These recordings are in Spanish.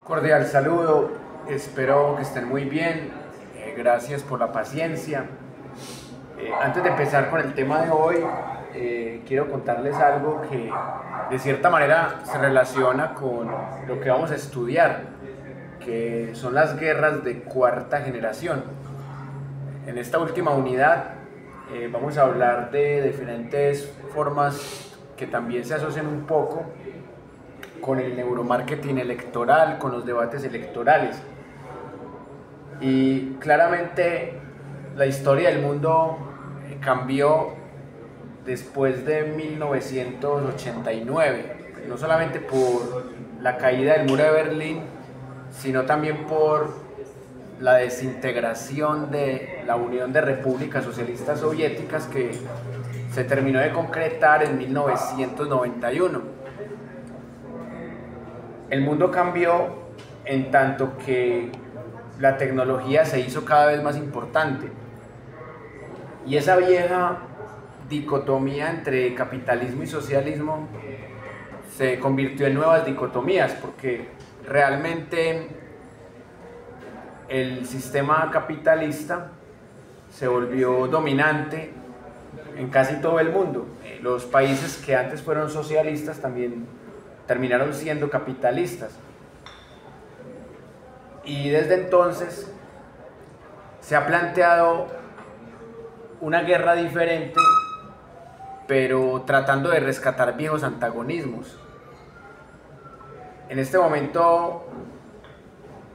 Cordial saludo, espero que estén muy bien, gracias por la paciencia. Antes de empezar con el tema de hoy, quiero contarles algo que de cierta manera se relaciona con lo que vamos a estudiar, que son las guerras de cuarta generación. En esta última unidad vamos a hablar de diferentes formas que también se asocian un poco con el neuromarketing electoral, con los debates electorales. Y claramente la historia del mundo cambió después de 1989, no solamente por la caída del muro de Berlín, sino también por la desintegración de la Unión de Repúblicas Socialistas Soviéticas que se terminó de concretar en 1991. El mundo cambió en tanto que la tecnología se hizo cada vez más importante y esa vieja dicotomía entre capitalismo y socialismo se convirtió en nuevas dicotomías, porque realmente el sistema capitalista se volvió dominante en casi todo el mundo. Los países que antes fueron socialistas también terminaron siendo capitalistas. Y desde entonces se ha planteado una guerra diferente, pero tratando de rescatar viejos antagonismos. En este momento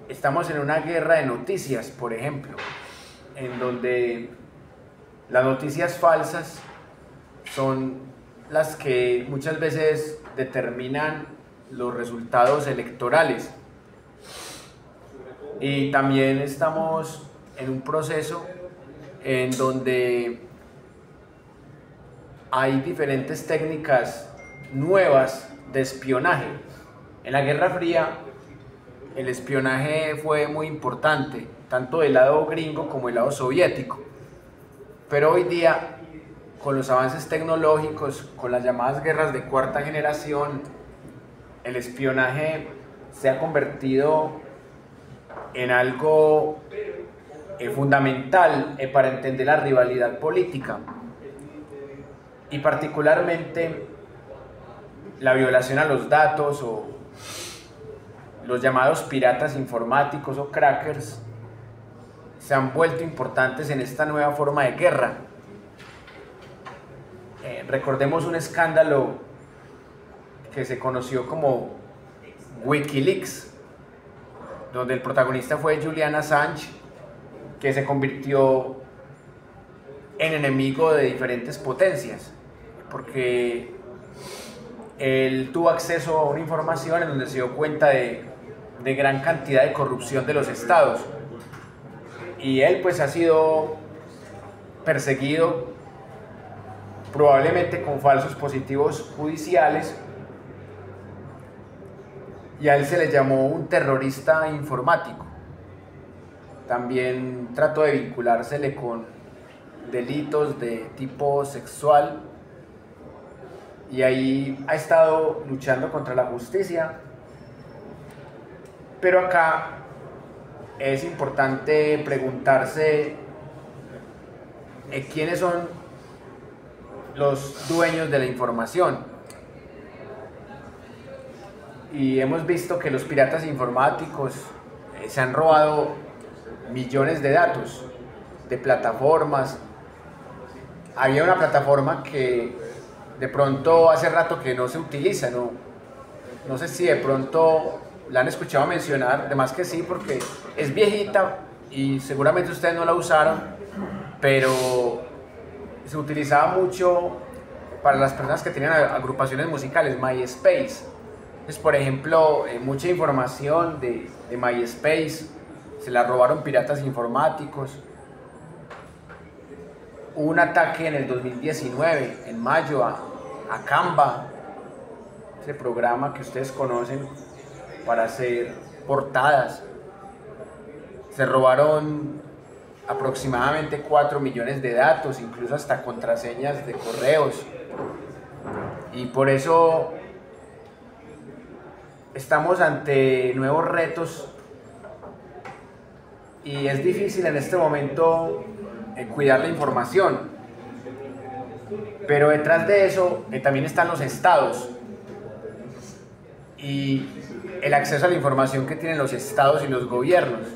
estamos en una guerra de noticias, por ejemplo, en donde las noticias falsas son las que muchas veces determinan los resultados electorales. Y también estamos en un proceso en donde hay diferentes técnicas nuevas de espionaje. En la Guerra Fría el espionaje fue muy importante, tanto del lado gringo como del lado soviético. Pero hoy día, con los avances tecnológicos, con las llamadas guerras de cuarta generación, el espionaje se ha convertido en algo fundamental para entender la rivalidad política y particularmente la violación a los datos o los llamados piratas informáticos o crackers se han vuelto importantes en esta nueva forma de guerra. Recordemos un escándalo que se conoció como Wikileaks, donde el protagonista fue Julian Assange, que se convirtió en enemigo de diferentes potencias, porque él tuvo acceso a una información en donde se dio cuenta de gran cantidad de corrupción de los estados, y él pues ha sido perseguido probablemente con falsos positivos judiciales, y a él se le llamó un terrorista informático. También trató de vinculársele con delitos de tipo sexual, y ahí ha estado luchando contra la justicia. Pero acá es importante preguntarse quiénes son los dueños de la información. Y hemos visto que los piratas informáticos se han robado millones de datos de plataformas. Había una plataforma que de pronto hace rato que no se utiliza, no sé si de pronto la han escuchado mencionar, además que sí, porque es viejita y seguramente ustedes no la usaron, pero se utilizaba mucho para las personas que tenían agrupaciones musicales, MySpace. Entonces, por ejemplo, mucha información de MySpace se la robaron piratas informáticos. Hubo un ataque en el 2019, en mayo, a Canva, ese programa que ustedes conocen para hacer portadas. Se robaron aproximadamente 4 millones de datos, incluso hasta contraseñas de correos. Y por eso estamos ante nuevos retos y es difícil en este momento cuidar la información, pero detrás de eso también están los estados y el acceso a la información que tienen los estados y los gobiernos.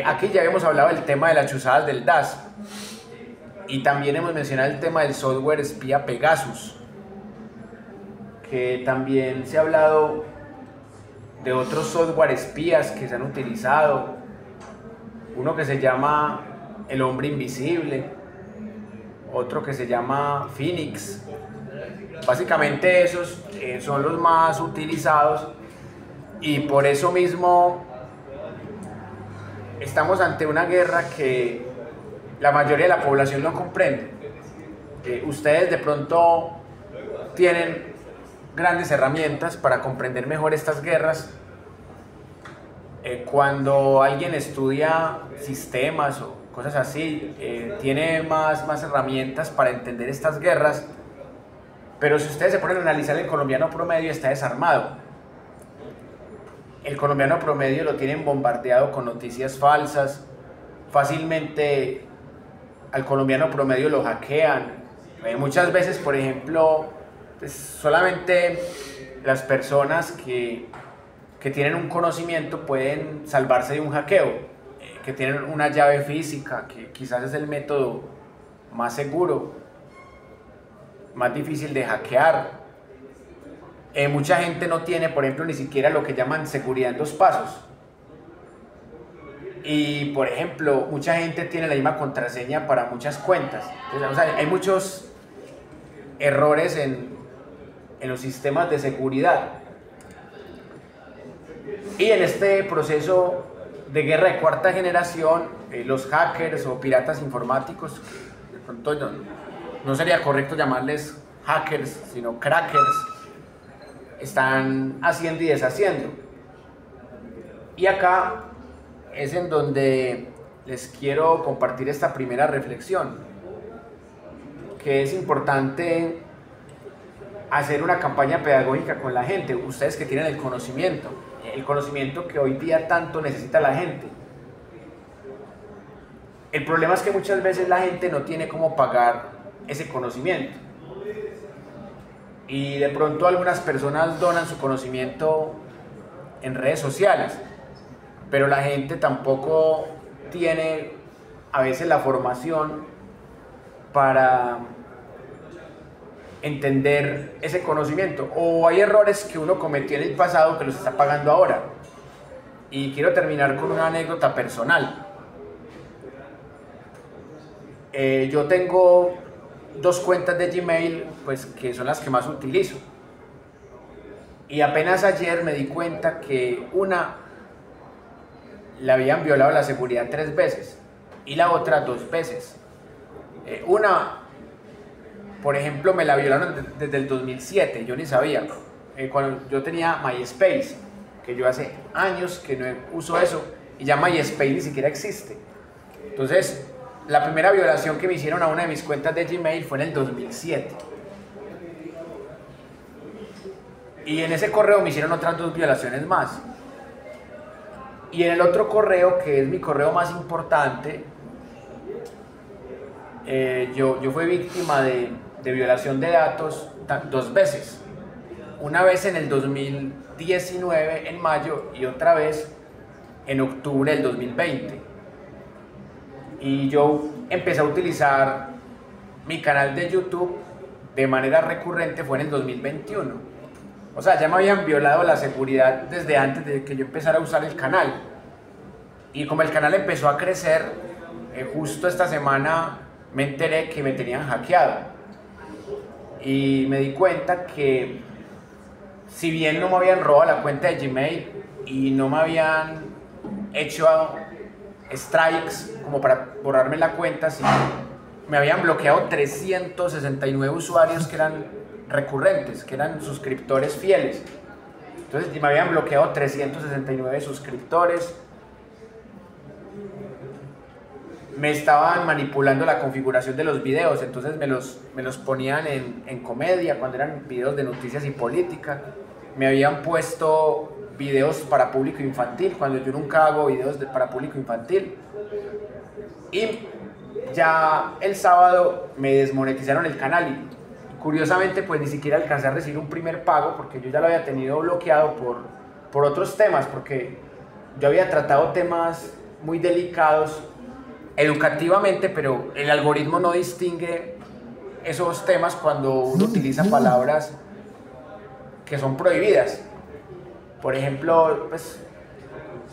Aquí ya habíamos hablado del tema de las chuzadas del DAS y también hemos mencionado el tema del software espía Pegasus, que también se ha hablado de otros software espías que se han utilizado, uno que se llama El Hombre Invisible, otro que se llama Phoenix. Básicamente esos son los más utilizados y por eso mismo estamos ante una guerra que la mayoría de la población no comprende. Ustedes de pronto tienen grandes herramientas para comprender mejor estas guerras. Cuando alguien estudia sistemas o cosas así, tiene más herramientas para entender estas guerras, pero si ustedes se ponen a analizar, el colombiano promedio está desarmado. El colombiano promedio lo tienen bombardeado con noticias falsas, fácilmente al colombiano promedio lo hackean. Muchas veces, por ejemplo, pues solamente las personas que tienen un conocimiento pueden salvarse de un hackeo, que tienen una llave física, que quizás es el método más seguro, más difícil de hackear. Mucha gente no tiene, por ejemplo, ni siquiera lo que llaman seguridad en 2 pasos. Y, por ejemplo, mucha gente tiene la misma contraseña para muchas cuentas. Entonces, o sea, hay muchos errores en los sistemas de seguridad. Y en este proceso de guerra de 4ª generación, los hackers o piratas informáticos, de pronto no sería correcto llamarles hackers, sino crackers, están haciendo y deshaciendo. Y acá es en donde les quiero compartir esta primera reflexión, que es importante hacer una campaña pedagógica con la gente, ustedes que tienen el conocimiento que hoy día tanto necesita la gente. El problema es que muchas veces la gente no tiene cómo pagar ese conocimiento. Y de pronto algunas personas donan su conocimiento en redes sociales, pero la gente tampoco tiene a veces la formación para entender ese conocimiento, o hay errores que uno cometió en el pasado que los está pagando ahora. Y quiero terminar con una anécdota personal. Yo tengo 2 cuentas de Gmail, pues, que son las que más utilizo, y apenas ayer me di cuenta que una le habían violado la seguridad 3 veces y la otra 2 veces. Una, por ejemplo, me la violaron desde el 2007, yo ni sabía. Cuando yo tenía MySpace, que yo hace años que no uso eso, y ya MySpace ni siquiera existe. Entonces, la primera violación que me hicieron a una de mis cuentas de Gmail fue en el 2007. Y en ese correo me hicieron otras 2 violaciones más. Y en el otro correo, que es mi correo más importante, yo fui víctima de violación de datos 2 veces. Una vez en el 2019, en mayo, y otra vez en octubre del 2020. Y yo empecé a utilizar mi canal de YouTube de manera recurrente, fue en el 2021. O sea, ya me habían violado la seguridad desde antes de que yo empezara a usar el canal. Y como el canal empezó a crecer, justo esta semana me enteré que me tenían hackeado. Y me di cuenta que, si bien no me habían robado la cuenta de Gmail y no me habían hecho strikes como para borrarme la cuenta, sino me habían bloqueado 369 usuarios que eran recurrentes, que eran suscriptores fieles. Entonces me habían bloqueado 369 suscriptores. Me estaban manipulando la configuración de los videos, entonces me los ponían en comedia, cuando eran videos de noticias y política. me habían puesto videos para público infantil, cuando yo nunca hago videos para público infantil. Y ya el sábado me desmonetizaron el canal y curiosamente pues ni siquiera alcancé a recibir un primer pago porque yo ya lo había tenido bloqueado por otros temas, porque yo había tratado temas muy delicados educativamente, pero el algoritmo no distingue esos temas cuando uno utiliza palabras que son prohibidas. Por ejemplo, pues,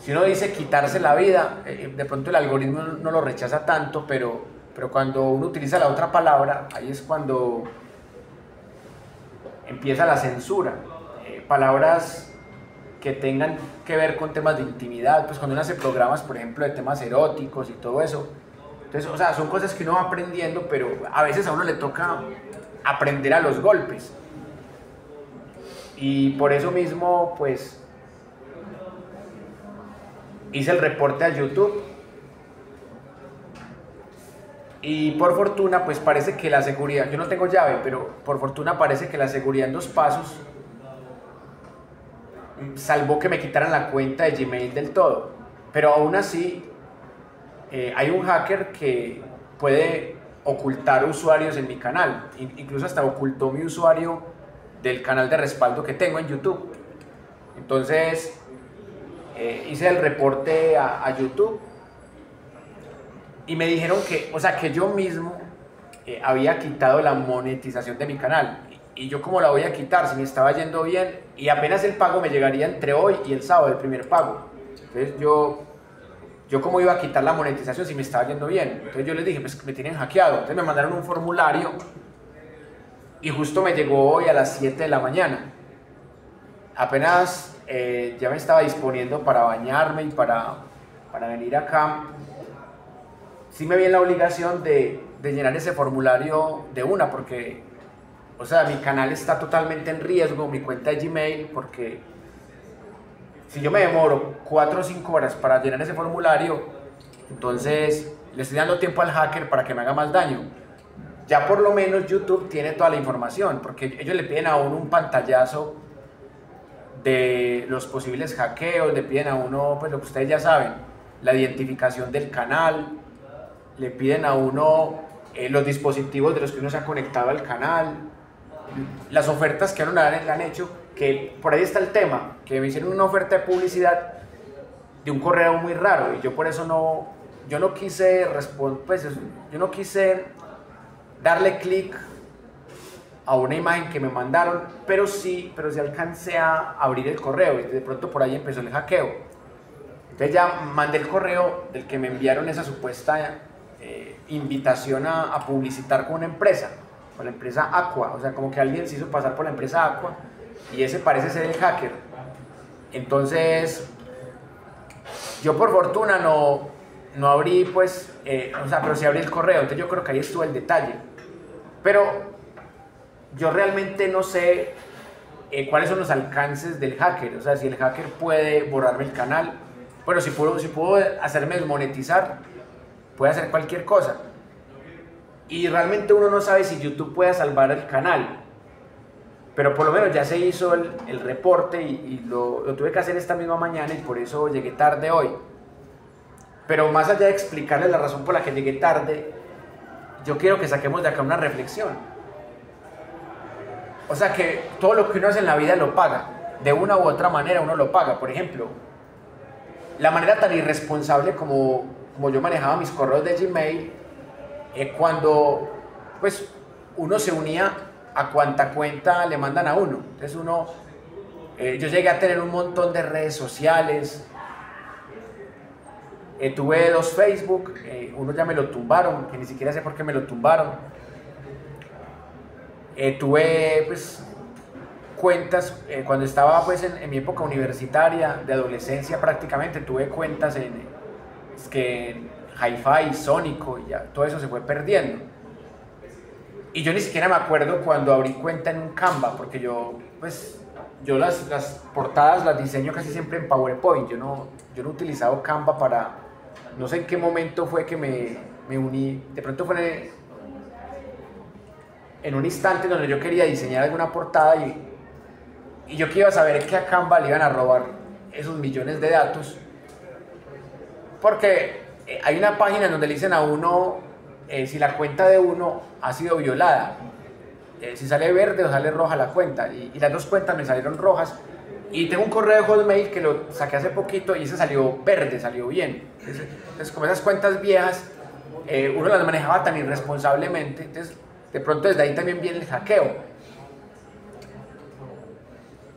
si uno dice quitarse la vida, de pronto el algoritmo no lo rechaza tanto, pero cuando uno utiliza la otra palabra, ahí es cuando empieza la censura. Palabras que tengan que ver con temas de intimidad, pues cuando uno hace programas, por ejemplo, de temas eróticos y todo eso. Entonces, o sea, son cosas que uno va aprendiendo, pero a veces a uno le toca aprender a los golpes. Y por eso mismo, pues, hice el reporte a YouTube. Y por fortuna, pues parece que la seguridad, yo no tengo llave, pero por fortuna parece que la seguridad en 2 pasos salvó que me quitaran la cuenta de Gmail del todo. Pero aún así, hay un hacker que puede ocultar usuarios en mi canal. Incluso hasta ocultó mi usuario del canal de respaldo que tengo en YouTube. Entonces, hice el reporte a YouTube y me dijeron que, o sea, que yo mismo había quitado la monetización de mi canal. Y yo, ¿cómo la voy a quitar si me estaba yendo bien? Y apenas el pago me llegaría entre hoy y el sábado, el primer pago. Entonces yo ¿cómo iba a quitar la monetización si me estaba yendo bien? Entonces yo les dije, pues me tienen hackeado. Entonces me mandaron un formulario y justo me llegó hoy a las 7 de la mañana. Apenas ya me estaba disponiendo para bañarme y para venir acá. Sí me vi en la obligación de llenar ese formulario de una, porque, o sea, mi canal está totalmente en riesgo, mi cuenta de Gmail, porque si yo me demoro 4 o 5 horas para llenar ese formulario, entonces le estoy dando tiempo al hacker para que me haga más daño. Ya por lo menos YouTube tiene toda la información, porque ellos le piden a uno un pantallazo de los posibles hackeos, le piden a uno, pues lo que ustedes ya saben, la identificación del canal, le piden a uno los dispositivos de los que uno se ha conectado al canal, las ofertas que a uno le han hecho, que por ahí está el tema, que me hicieron una oferta de publicidad de un correo muy raro y yo por eso yo no quise responder, pues yo no quise darle clic a una imagen que me mandaron, pero sí alcancé a abrir el correo y de pronto por ahí empezó el hackeo. Entonces ya mandé el correo del que me enviaron esa supuesta invitación a publicitar con una empresa, con la empresa Aqua, o sea, como que alguien se hizo pasar por la empresa Aqua y ese parece ser el hacker. Entonces, yo por fortuna no abrí, pues, o sea, pero sí abrí el correo, entonces yo creo que ahí estuvo el detalle. Pero yo realmente no sé cuáles son los alcances del hacker, o sea, si el hacker puede borrarme el canal, bueno, si puedo hacerme desmonetizar, puede hacer cualquier cosa. Y realmente uno no sabe si YouTube puede salvar el canal. Pero por lo menos ya se hizo el reporte y lo tuve que hacer esta misma mañana y por eso llegué tarde hoy. Pero más allá de explicarles la razón por la que llegué tarde, yo quiero que saquemos de acá una reflexión. O sea, que todo lo que uno hace en la vida lo paga. De una u otra manera uno lo paga. Por ejemplo, la manera tan irresponsable como yo manejaba mis correos de Gmail, cuando pues uno se unía a cuanta cuenta le mandan a uno. Entonces yo llegué a tener un montón de redes sociales, tuve 2 Facebook, uno ya me lo tumbaron, que ni siquiera sé por qué me lo tumbaron. Tuve pues cuentas, cuando estaba pues en mi época universitaria, de adolescencia prácticamente, tuve cuentas en Hi-Fi, Sónico, y ya todo eso se fue perdiendo. Y yo ni siquiera me acuerdo cuando abrí cuenta en un Canva, porque yo las portadas las diseño casi siempre en PowerPoint. Yo no he utilizado Canva para, no sé en qué momento fue que me uní, de pronto fue en un instante donde yo quería diseñar alguna portada Y yo que iba a saber que a Canva le iban a robar esos millones de datos, porque hay una página en donde le dicen a uno si la cuenta de uno ha sido violada, si sale verde o sale roja la cuenta, y las dos cuentas me salieron rojas, y tengo un correo de Hotmail que lo saqué hace poquito y ese salió verde, salió bien. Entonces como esas cuentas viejas uno las manejaba tan irresponsablemente, entonces de pronto desde ahí también viene el hackeo.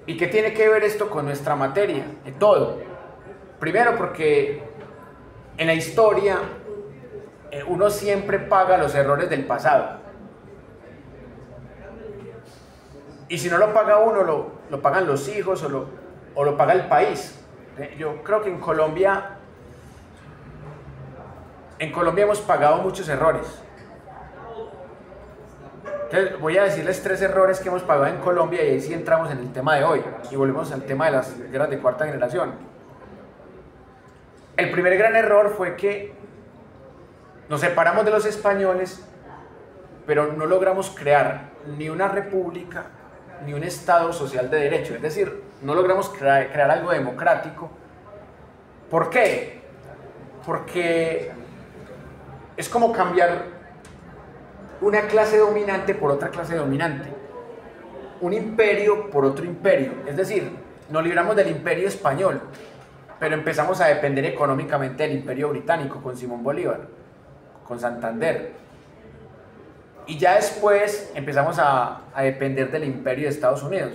¿Y qué tiene que ver esto con nuestra materia? De todo. Primero porque en la historia uno siempre paga los errores del pasado. Y si no lo paga uno, lo pagan los hijos o lo paga el país. Yo creo que en Colombia hemos pagado muchos errores. Entonces voy a decirles 3 errores que hemos pagado en Colombia y ahí sí entramos en el tema de hoy y volvemos al tema de las guerras de cuarta generación. El primer gran error fue que nos separamos de los españoles, pero no logramos crear ni una república ni un estado social de derecho, es decir, no logramos crear algo democrático. ¿Por qué? Porque es como cambiar una clase dominante por otra clase dominante, un imperio por otro imperio, es decir, nos libramos del imperio español, pero empezamos a depender económicamente del imperio británico con Simón Bolívar, con Santander, y ya después empezamos a depender del imperio de Estados Unidos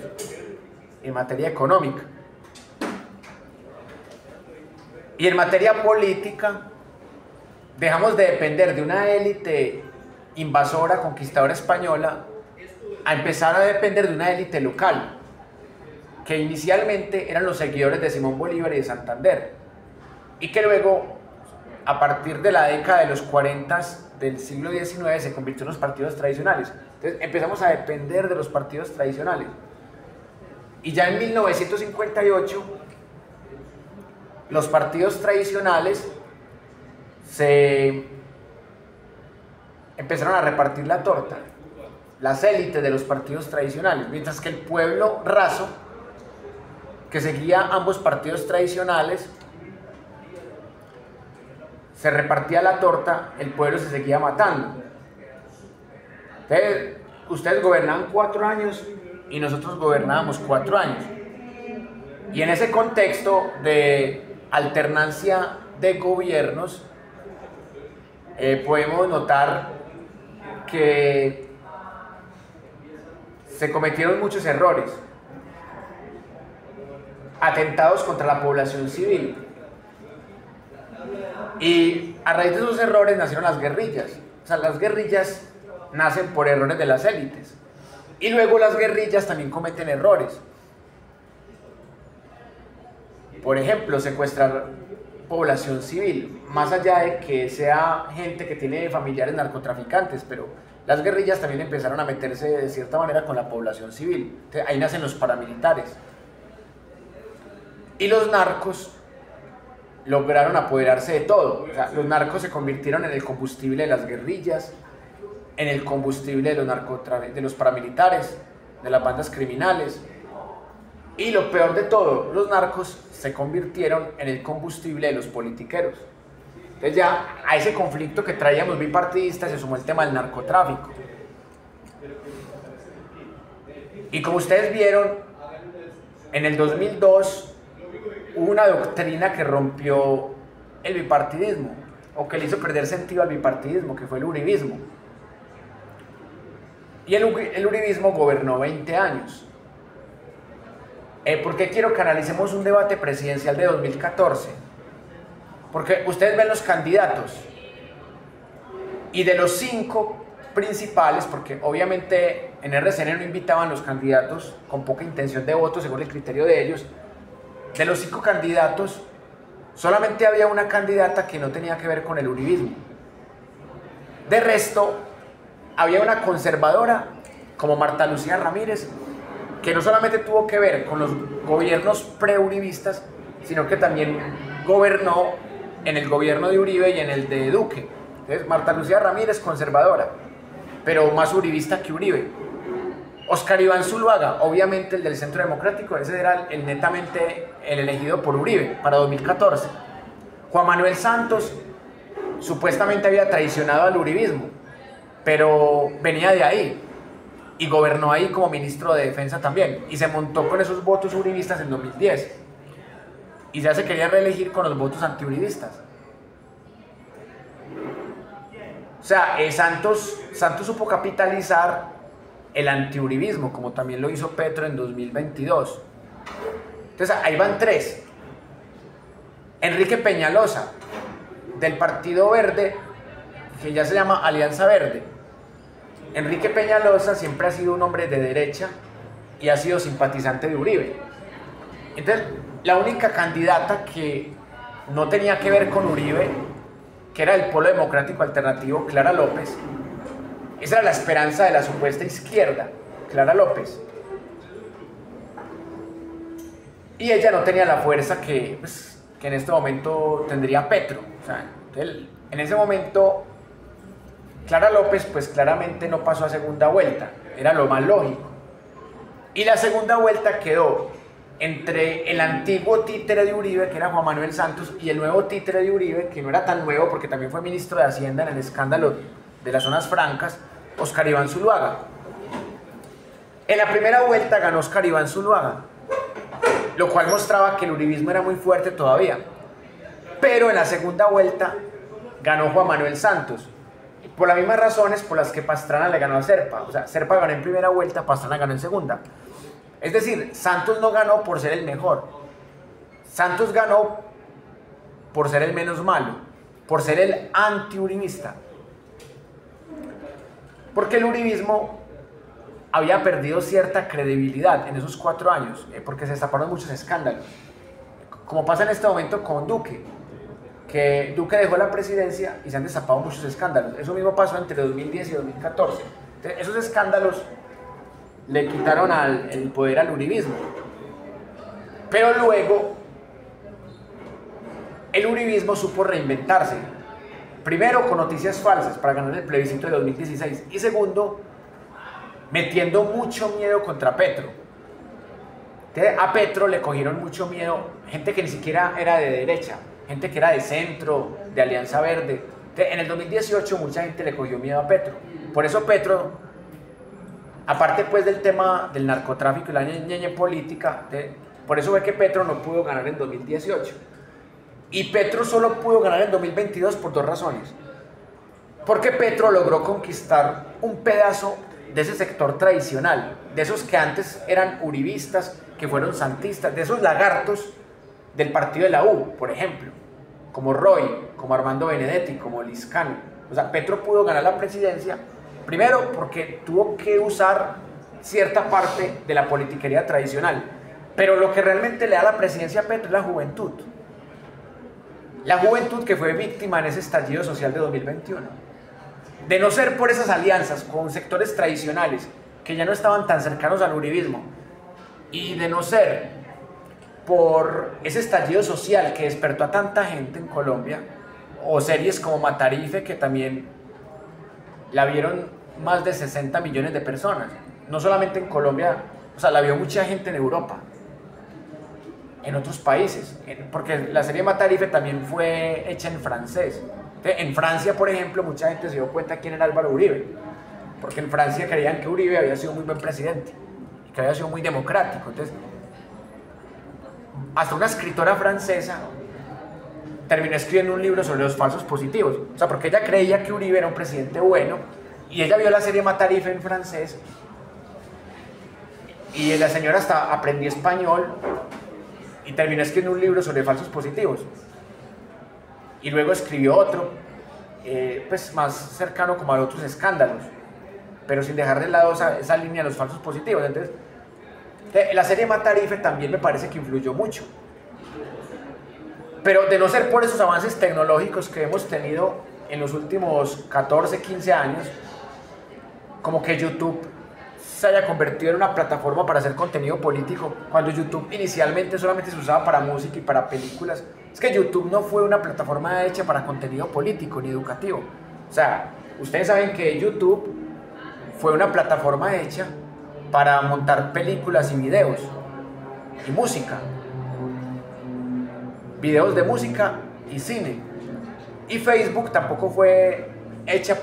en materia económica. Y en materia política dejamos de depender de una élite invasora, conquistadora española, a empezar a depender de una élite local, que inicialmente eran los seguidores de Simón Bolívar y de Santander, y que luego, a partir de la década de los 40 del siglo XIX, se convirtió en los partidos tradicionales. Entonces empezamos a depender de los partidos tradicionales. Y ya en 1958, los partidos tradicionales se empezaron a repartir la torta, las élites de los partidos tradicionales, mientras que el pueblo raso, que seguía ambos partidos tradicionales, se repartía la torta, el pueblo se seguía matando. Entonces, ustedes gobernaban 4 años y nosotros gobernábamos 4 años. Y en ese contexto de alternancia de gobiernos, podemos notar que se cometieron muchos errores, atentados contra la población civil, y a raíz de esos errores nacieron las guerrillas. O sea, las guerrillas nacen por errores de las élites, y luego las guerrillas también cometen errores. Por ejemplo, secuestrar población civil, más allá de que sea gente que tiene familiares narcotraficantes, pero las guerrillas también empezaron a meterse de cierta manera con la población civil. Entonces, ahí nacen los paramilitares. Y los narcos lograron apoderarse de todo. O sea, los narcos se convirtieron en el combustible de las guerrillas, en el combustible de los paramilitares, de las bandas criminales. Y lo peor de todo, los narcos se convirtieron en el combustible de los politiqueros. Entonces ya a ese conflicto que traíamos bipartidista se sumó el tema del narcotráfico. Y como ustedes vieron, en el 2002 hubo una doctrina que rompió el bipartidismo, o que le hizo perder sentido al bipartidismo, que fue el uribismo. Y el uribismo gobernó 20 años. ¿Por qué quiero que analicemos un debate presidencial de 2014? Porque ustedes ven los candidatos, y de los 5 principales, porque obviamente en RCN no invitaban los candidatos con poca intención de voto según el criterio de ellos, de los 5 candidatos, solamente había una candidata que no tenía que ver con el uribismo. De resto, había una conservadora como Marta Lucía Ramírez, que no solamente tuvo que ver con los gobiernos pre-uribistas, sino que también gobernó en el gobierno de Uribe y en el de Duque. Entonces, Marta Lucía Ramírez, conservadora, pero más uribista que Uribe. Oscar Iván Zuluaga, obviamente el del Centro Democrático, ese era netamente el elegido por Uribe para 2014. Juan Manuel Santos supuestamente había traicionado al uribismo, pero venía de ahí y gobernó ahí como ministro de Defensa también, y se montó con esos votos uribistas en 2010 y ya se quería reelegir con los votos antiuribistas. O sea, Santos supo capitalizar el antiuribismo, como también lo hizo Petro en 2022. Entonces ahí van tres. Enrique Peñalosa, del Partido Verde, que ya se llama Alianza Verde. Enrique Peñalosa siempre ha sido un hombre de derecha y ha sido simpatizante de Uribe. Entonces, la única candidata que no tenía que ver con Uribe, que era el Polo Democrático Alternativo, Clara López, esa era la esperanza de la supuesta izquierda, Clara López. Y ella no tenía la fuerza que en este momento tendría Petro. O sea, en ese momento, Clara López, pues claramente no pasó a segunda vuelta, era lo más lógico. Y la segunda vuelta quedó entre el antiguo títere de Uribe, que era Juan Manuel Santos, y el nuevo títere de Uribe, que no era tan nuevo porque también fue ministro de Hacienda en el escándalo de las zonas francas, Oscar Iván Zuluaga. En la primera vuelta ganó Oscar Iván Zuluaga, lo cual mostraba que el uribismo era muy fuerte todavía. Pero en la segunda vuelta ganó Juan Manuel Santos, por las mismas razones por las que Pastrana le ganó a Serpa. O sea, Serpa ganó en primera vuelta, Pastrana ganó en segunda. Es decir, Santos no ganó por ser el mejor. Santos ganó por ser el menos malo, por ser el antiuribista. Porque el uribismo había perdido cierta credibilidad en esos 4 años, porque se destaparon muchos escándalos. Como pasa en este momento con Duque, que Duque dejó la presidencia y se han destapado muchos escándalos. Eso mismo pasó entre 2010 y 2014. Entonces, esos escándalos le quitaron el poder al uribismo. Pero luego, el uribismo supo reinventarse. Primero, con noticias falsas para ganar el plebiscito de 2016. Y segundo, metiendo mucho miedo contra Petro. Entonces, a Petro le cogieron mucho miedo gente que ni siquiera era de derecha, gente que era de centro, de Alianza Verde. Entonces, en el 2018 mucha gente le cogió miedo a Petro. Por eso Petro, aparte pues del tema del narcotráfico y la ñeñe política, por eso fue que Petro no pudo ganar en 2018. Y Petro solo pudo ganar en 2022 por 2 razones. Porque Petro logró conquistar un pedazo de ese sector tradicional, de esos que antes eran uribistas, que fueron santistas, de esos lagartos del partido de la U, por ejemplo, como Roy, como Armando Benedetti, como Liscano. O sea, Petro pudo ganar la presidencia, primero porque tuvo que usar cierta parte de la politiquería tradicional, pero lo que realmente le da la presidencia a Petro es la juventud. La juventud que fue víctima en ese estallido social de 2021. De no ser por esas alianzas con sectores tradicionales que ya no estaban tan cercanos al uribismo, y de no ser por ese estallido social que despertó a tanta gente en Colombia, o series como Matarife, que también la vieron más de 60 millones de personas, no solamente en Colombia, o sea, la vio mucha gente en Europa, en otros países, porque la serie Matarife también fue hecha en francés. En Francia, por ejemplo, mucha gente se dio cuenta quién era Álvaro Uribe, porque en Francia creían que Uribe había sido muy buen presidente y que había sido muy democrático. Entonces, hasta una escritora francesa terminó escribiendo un libro sobre los falsos positivos, o sea, porque ella creía que Uribe era un presidente bueno, y ella vio la serie Matarife en francés, y la señora hasta aprendió español y terminó escribiendo un libro sobre falsos positivos. Y luego escribió otro, pues más cercano como a otros escándalos, pero sin dejar de lado esa línea de los falsos positivos. Entonces, la serie Matarife también me parece que influyó mucho. Pero de no ser por esos avances tecnológicos que hemos tenido en los últimos 14, 15 años, como que YouTube se haya convertido en una plataforma para hacer contenido político, cuando YouTube inicialmente solamente se usaba para música y para películas. Es que YouTube no fue una plataforma hecha para contenido político ni educativo. O sea, ustedes saben que YouTube fue una plataforma hecha para montar películas y videos y música, videos de música y cine. Y Facebook tampoco fue hecha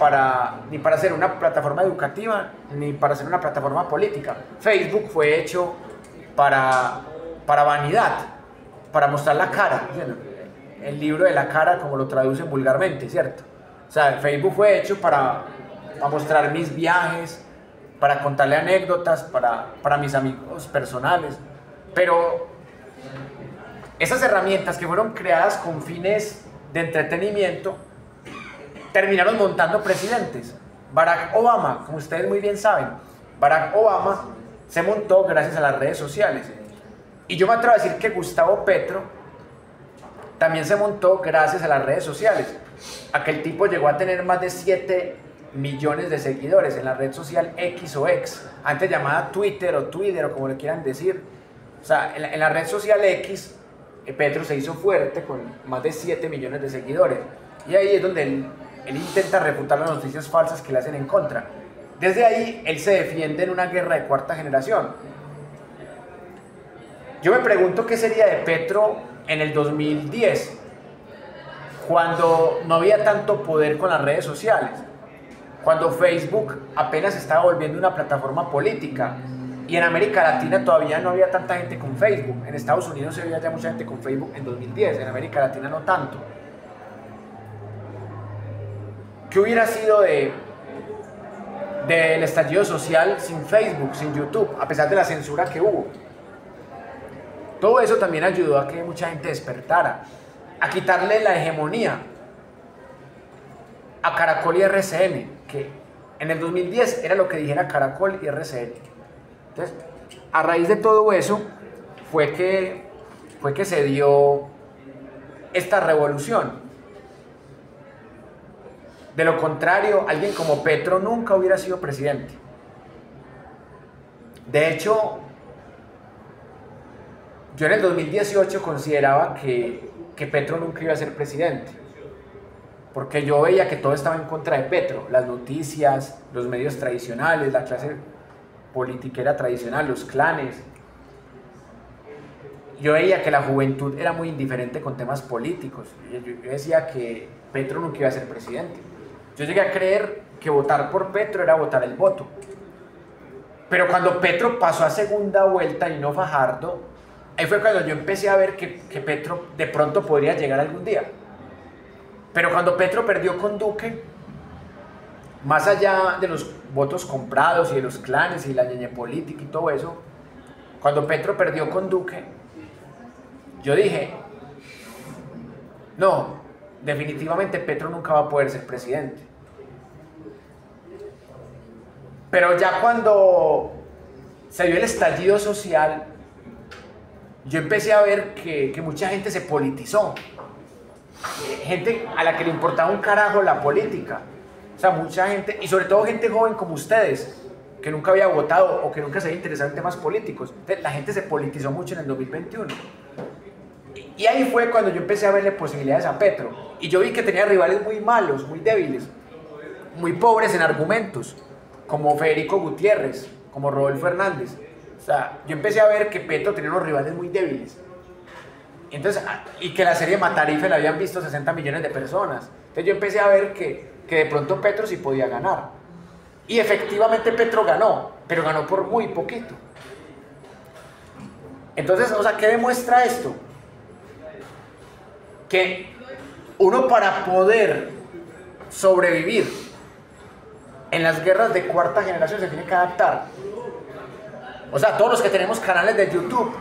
ni para ser una plataforma educativa ni para ser una plataforma política. Facebook fue hecho para vanidad, para mostrar la cara, el libro de la cara, como lo traducen vulgarmente, ¿cierto? O sea, Facebook fue hecho para mostrar mis viajes, para contarle anécdotas, para mis amigos personales. Pero esas herramientas que fueron creadas con fines de entretenimiento terminaron montando presidentes. Barack Obama, como ustedes muy bien saben, Barack Obama se montó gracias a las redes sociales. Y yo me atrevo a decir que Gustavo Petro también se montó gracias a las redes sociales. Aquel tipo llegó a tener más de 7 millones de seguidores en la red social X o X, antes llamada Twitter o como le quieran decir. O sea, en la red social X, Petro se hizo fuerte con más de 7 millones de seguidores. Y ahí es donde él intenta refutar las noticias falsas que le hacen en contra. Desde ahí, él se defiende en una guerra de cuarta generación. Yo me pregunto qué sería de Petro en el 2010, cuando no había tanto poder con las redes sociales, cuando Facebook apenas estaba volviendo una plataforma política, y en América Latina todavía no había tanta gente con Facebook. En Estados Unidos se veía ya mucha gente con Facebook en 2010, en América Latina no tanto. ¿Qué hubiera sido del estallido social sin Facebook, sin YouTube, a pesar de la censura que hubo? Todo eso también ayudó a que mucha gente despertara, a quitarle la hegemonía a Caracol y RCN, que en el 2010 era lo que dijera Caracol y RCN. Entonces, a raíz de todo eso fue que se dio esta revolución. De lo contrario, alguien como Petro nunca hubiera sido presidente. De hecho, yo en el 2018 consideraba que Petro nunca iba a ser presidente, porque yo veía que todo estaba en contra de Petro, las noticias, los medios tradicionales, la clase politiquera tradicional, los clanes. Yo veía que la juventud era muy indiferente con temas políticos. Yo decía que Petro nunca iba a ser presidente. Yo llegué a creer que votar por Petro era votar el voto. Pero cuando Petro pasó a segunda vuelta y no Fajardo, ahí fue cuando yo empecé a ver que Petro de pronto podría llegar algún día. Pero cuando Petro perdió con Duque, más allá de los votos comprados y de los clanes y la ñeñe política y todo eso, cuando Petro perdió con Duque, yo dije, no, definitivamente Petro nunca va a poder ser presidente. Pero ya cuando se dio el estallido social, yo empecé a ver que mucha gente se politizó. Gente a la que le importaba un carajo la política. O sea, mucha gente, y sobre todo gente joven como ustedes, que nunca había votado o que nunca se había interesado en temas políticos. Entonces, la gente se politizó mucho en el 2021. Y ahí fue cuando yo empecé a verle posibilidades a Petro. Y yo vi que tenía rivales muy malos, muy débiles, muy pobres en argumentos, como Federico Gutiérrez, como Rodolfo Hernández. O sea, yo empecé a ver que Petro tenía unos rivales muy débiles. Entonces, y que la serie Matarife la habían visto 60 millones de personas. Entonces yo empecé a ver que de pronto Petro sí podía ganar. Y efectivamente Petro ganó, pero ganó por muy poquito. Entonces, o sea, ¿qué demuestra esto? Que uno, para poder sobrevivir en las guerras de cuarta generación, se tiene que adaptar. O sea, todos los que tenemos canales de YouTube,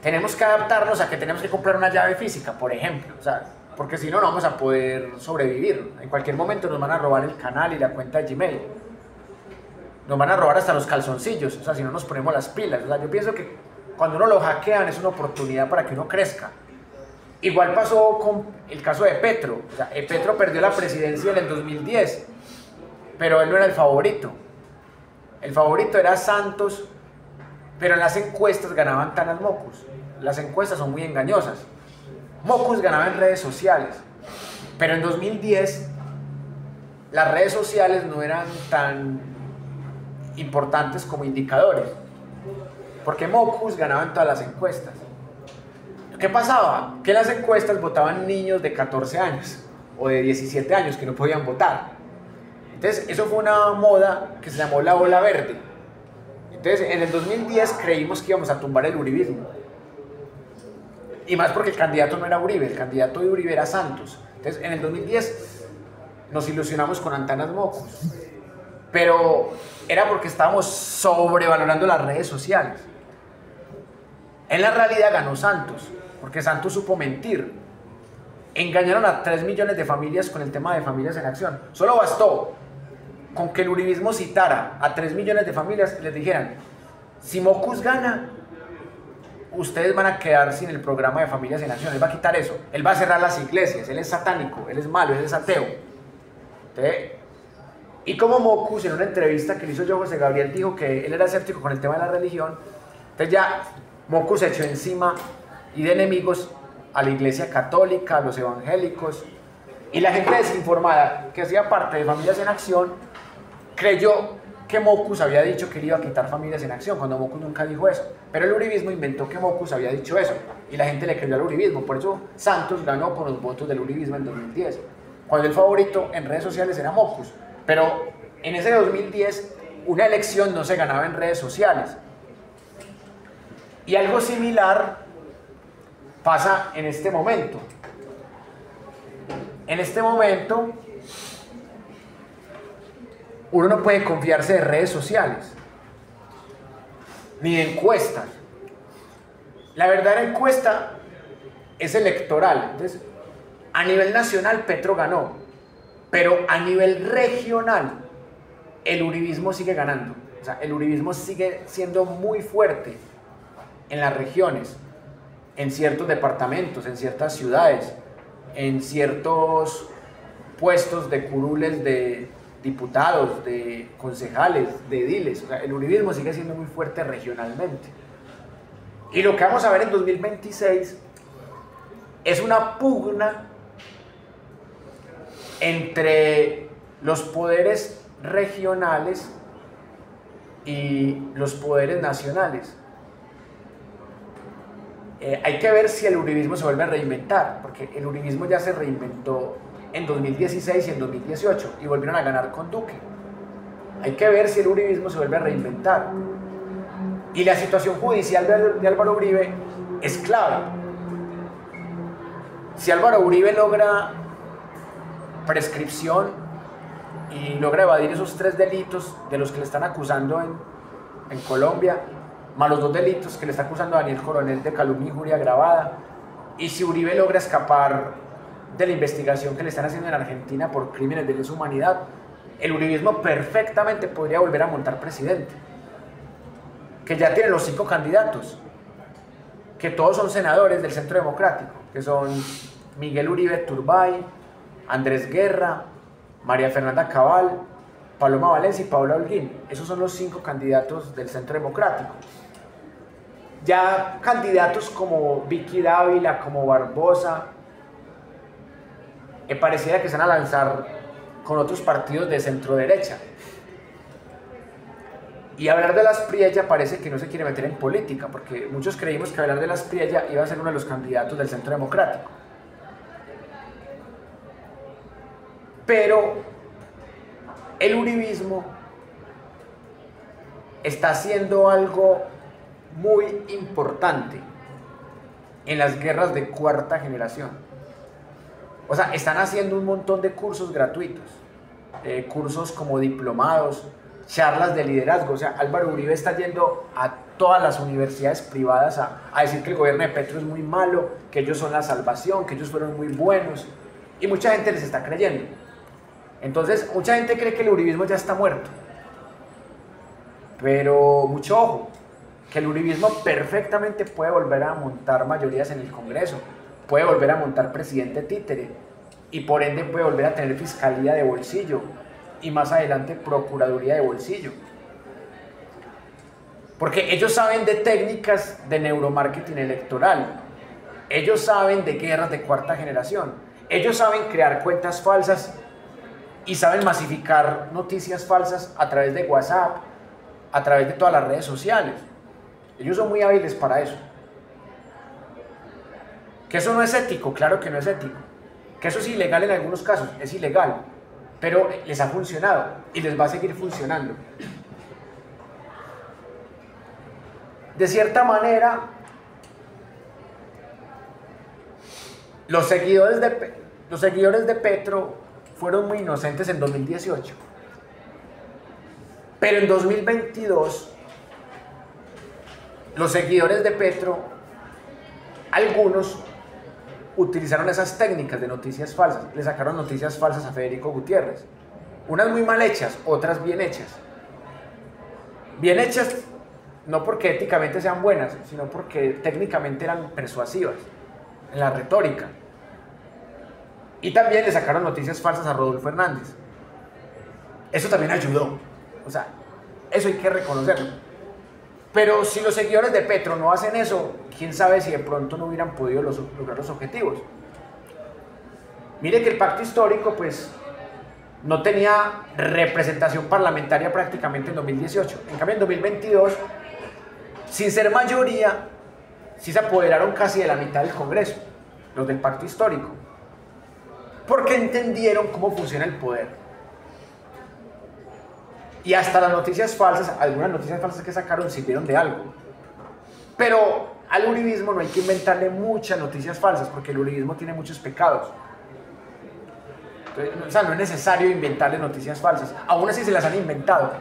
tenemos que adaptarnos a que tenemos que comprar una llave física, por ejemplo. O sea, porque si no, no vamos a poder sobrevivir. En cualquier momento nos van a robar el canal y la cuenta de Gmail. Nos van a robar hasta los calzoncillos, o sea, si no nos ponemos las pilas. O sea, yo pienso que cuando uno lo hackean es una oportunidad para que uno crezca. Igual pasó con el caso de Petro. O sea, Petro perdió la presidencia en el 2010, pero él no era el favorito. El favorito era Santos, pero en las encuestas ganaban Tanas Mockus. Las encuestas son muy engañosas. Mockus ganaba en redes sociales, pero en 2010 las redes sociales no eran tan importantes como indicadores, porque Mockus ganaba en todas las encuestas. ¿Qué pasaba? Que en las encuestas votaban niños de 14 años o de 17 años que no podían votar. Entonces eso fue una moda que se llamó la ola verde. Entonces en el 2010 creímos que íbamos a tumbar el uribismo, y más porque el candidato no era Uribe, el candidato de Uribe era Santos. Entonces en el 2010 nos ilusionamos con Antanas Mockus, pero era porque estábamos sobrevalorando las redes sociales. En la realidad ganó Santos, porque Santos supo mentir. Engañaron a 3 millones de familias con el tema de Familias en Acción. Solo bastó con que el uribismo citara a 3 millones de familias y les dijeran: si Mockus gana, ustedes van a quedar sin el programa de Familias en Acción. Él va a quitar eso, él va a cerrar las iglesias, él es satánico, él es malo, él es ateo. Entonces, y como Mockus en una entrevista que le hizo yo José Gabriel dijo que él era escéptico con el tema de la religión, entonces ya Mockus se echó encima y de enemigos a la iglesia católica, a los evangélicos, y la gente desinformada que hacía parte de Familias en Acción creyó que Mockus había dicho que él iba a quitar Familias en Acción, cuando Mockus nunca dijo eso. Pero el uribismo inventó que Mockus había dicho eso, y la gente le creyó al uribismo. Por eso Santos ganó por los votos del uribismo en 2010, cuando el favorito en redes sociales era Mockus. Pero en ese 2010 una elección no se ganaba en redes sociales. Y algo similar pasa en este momento. En este momento uno no puede confiarse de redes sociales ni de encuestas. La verdadera encuesta es electoral. Entonces, a nivel nacional Petro ganó, pero a nivel regional el uribismo sigue ganando. O sea, el uribismo sigue siendo muy fuerte en las regiones, en ciertos departamentos, en ciertas ciudades, en ciertos puestos de curules de diputados, de concejales, de ediles. O sea, el uribismo sigue siendo muy fuerte regionalmente. Y lo que vamos a ver en 2026 es una pugna entre los poderes regionales y los poderes nacionales. Hay que ver si el uribismo se vuelve a reinventar, porque el uribismo ya se reinventó en 2016 y en 2018 y volvieron a ganar con Duque. Hay que ver si el uribismo se vuelve a reinventar. Y la situación judicial de Álvaro Uribe es clave. Si Álvaro Uribe logra prescripción y logra evadir esos 3 delitos de los que le están acusando en Colombia, más los 2 delitos que le está acusando a Daniel Coronel de calumnia y injuria agravada, y si Uribe logra escapar de la investigación que le están haciendo en Argentina por crímenes de lesa humanidad, el uribismo perfectamente podría volver a montar presidente, que ya tiene los 5 candidatos, que todos son senadores del Centro Democrático, que son Miguel Uribe Turbay, Andrés Guerra, María Fernanda Cabal, Paloma Valencia y Paula Holguín. Esos son los 5 candidatos del Centro Democrático. Ya candidatos como Vicky Dávila, como Barbosa, pareciera que se van a lanzar con otros partidos de centro derecha. Y hablar de Las Priella parece que no se quiere meter en política, porque muchos creímos que hablar de Las Priella iba a ser uno de los candidatos del Centro Democrático. Pero el uribismo está haciendo algo muy importante en las guerras de cuarta generación. O sea, están haciendo un montón de cursos gratuitos, cursos como diplomados, charlas de liderazgo. O sea, Álvaro Uribe está yendo a todas las universidades privadas a decir que el gobierno de Petro es muy malo, que ellos son la salvación, que ellos fueron muy buenos, y mucha gente les está creyendo. Entonces, mucha gente cree que el uribismo ya está muerto, pero mucho ojo, que el uribismo perfectamente puede volver a montar mayorías en el Congreso, puede volver a montar presidente títere, y por ende puede volver a tener fiscalía de bolsillo, y más adelante procuraduría de bolsillo. Porque ellos saben de técnicas de neuromarketing electoral, ellos saben de guerras de cuarta generación, ellos saben crear cuentas falsas y saben masificar noticias falsas a través de WhatsApp a través de todas las redes sociales. Ellos son muy hábiles para eso. Que eso no es ético, claro que no es ético. Que eso es ilegal en algunos casos, es ilegal, pero les ha funcionado y les va a seguir funcionando. De cierta manera, los seguidores de Petro fueron muy inocentes en 2018, pero en 2022 los seguidores de Petro, algunos utilizaron esas técnicas de noticias falsas, le sacaron noticias falsas a Federico Gutiérrez, unas muy mal hechas, otras bien hechas. Bien hechas no porque éticamente sean buenas, sino porque técnicamente eran persuasivas en la retórica. Y también le sacaron noticias falsas a Rodolfo Hernández. Eso también ayudó, o sea, eso hay que reconocerlo. Pero si los seguidores de Petro no hacen eso, quién sabe si de pronto no hubieran podido lograr los objetivos. Mire que el pacto histórico pues no tenía representación parlamentaria prácticamente en 2018. En cambio en 2022, sin ser mayoría, sí se apoderaron casi de la mitad del Congreso, los del pacto histórico, porque entendieron cómo funciona el poder. Y hasta las noticias falsas, algunas noticias falsas que sacaron sirvieron de algo. Pero al uribismo no hay que inventarle muchas noticias falsas, porque el uribismo tiene muchos pecados. Entonces, o sea, no es necesario inventarle noticias falsas. Aún así se las han inventado.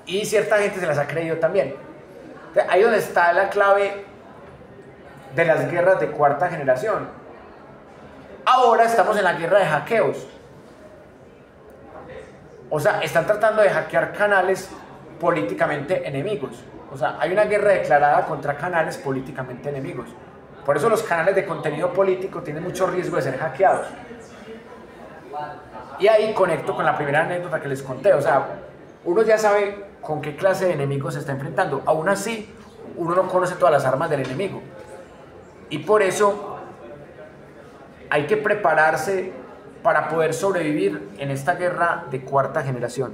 Y cierta gente se las ha creído también. Entonces, ahí donde está la clave de las guerras de cuarta generación. Ahora estamos en la guerra de hackeos. O sea, están tratando de hackear canales políticamente enemigos. O sea, hay una guerra declarada contra canales políticamente enemigos. Por eso los canales de contenido político tienen mucho riesgo de ser hackeados. Y ahí conecto con la primera anécdota que les conté. O sea, uno ya sabe con qué clase de enemigos se está enfrentando. Aún así, uno no conoce todas las armas del enemigo. Y por eso hay que prepararse para poder sobrevivir en esta guerra de cuarta generación.